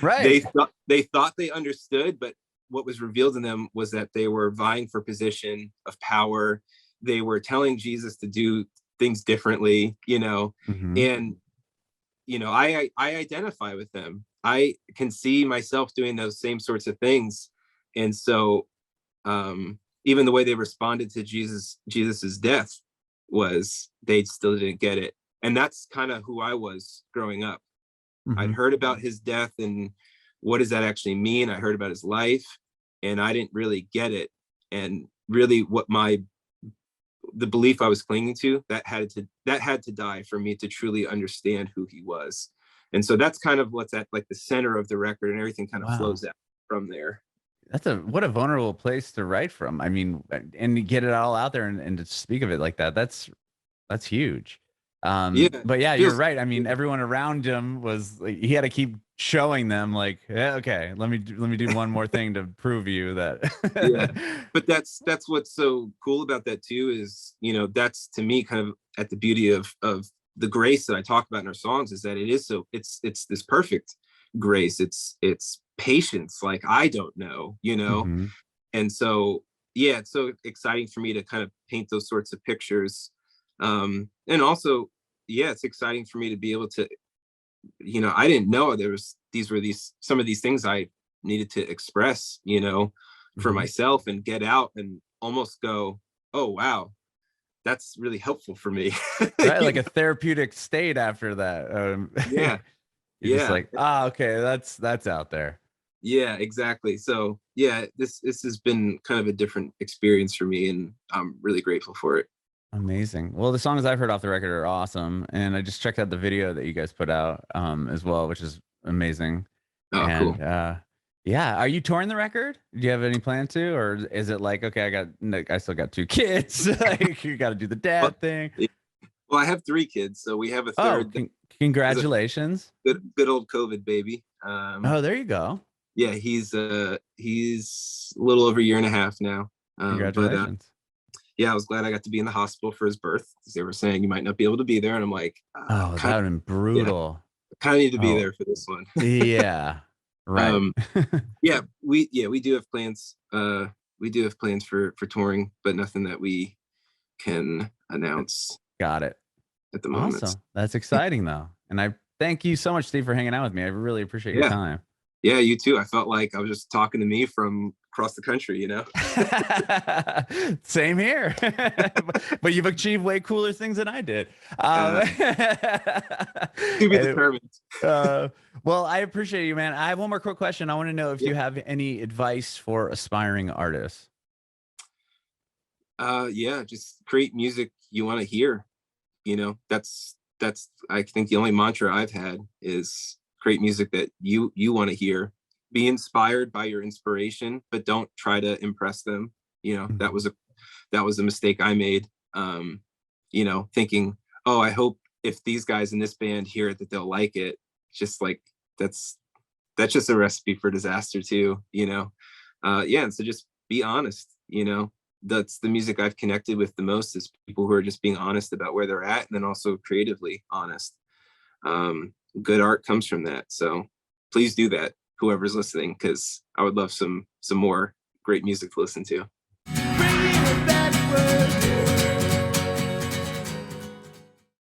Right. They thought they understood, but what was revealed in them was that they were vying for position of power. They were telling Jesus to do things differently, and I identify with them. I can see myself doing those same sorts of things. And so even the way they responded to Jesus's death was they still didn't get it. And that's kind of who I was growing up. I'd heard about his death and what does that actually mean? I heard about his life, and I didn't really get it. And really what the belief I was clinging to, that had to die for me to truly understand who he was. And so that's kind of what's at like the center of the record, and everything kind of flows out from there. What a vulnerable place to write from. I mean, and to get it all out there and to speak of it like that, that's huge. Yeah, But yeah, you're feels right. I mean, everyone around him was like, he had to keep showing them like, yeah, okay, let me do one more thing to prove you yeah. that. But that's what's so cool about that too, is, that's to me kind of at the beauty of the grace that I talk about in our songs, is that it is so it's this perfect grace. It's patience like I don't know. Hmm. And so yeah, it's so exciting for me to kind of paint those sorts of pictures. And also, yeah, it's exciting for me to be able to, I didn't know these were some of these things I needed to express, for Hmm. myself and get out and almost go, oh wow, that's really helpful for me. Right, You like know? a therapeutic state after that. Yeah, You're just yeah, like, okay, that's out there. yeah, exactly. So yeah, this has been kind of a different experience for me, and I'm really grateful for it. Amazing. Well, the songs I've heard off the record are awesome, and I just checked out the video that you guys put out as well, which is amazing. Oh, cool. And yeah, are you touring the record? Do you have any plan to, or is it like, okay, I still got two kids, like you got to do the Well, dad thing? yeah. Well, I have 3 kids, so we have a Oh, third that is a congratulations! good old COVID baby. Oh, there you go. Yeah, he's a little over a year and a half now. But Congratulations. yeah, I was glad I got to be in the hospital for his birth, because they were saying you might not be able to be there, and I'm like, Oh, that kind would have been yeah, brutal. kind of need to be Oh, there for this one. yeah, right. um, yeah, we do have plans. We do have plans for touring, but nothing that we can announce Got it. at the moment. Awesome. That's exciting though. And I thank you so much, Steve, for hanging out with me. I really appreciate your Yeah, time. yeah, you too. I felt like I was just talking to me from across the country. Same here. But you've achieved way cooler things than I did. To be And, determined. uh, well, I appreciate you, man. I have one more quick question. I want to know if Yeah. you have any advice for aspiring artists. Yeah, just create music you want to hear. That's I think the only mantra I've had is create music that you want to hear. Be inspired by your inspiration, but don't try to impress them. That Mhm. was a mistake I made. Thinking, oh, I hope if these guys in this band hear it that they'll like it. Just like that's that's just a recipe for disaster too. Yeah, and so just be honest. That's the music I've connected with the most, is people who are just being honest about where they're at, and then also creatively honest. Good art comes from that, so please do that, whoever's listening, because I would love some more great music to listen to. Bringing it backward.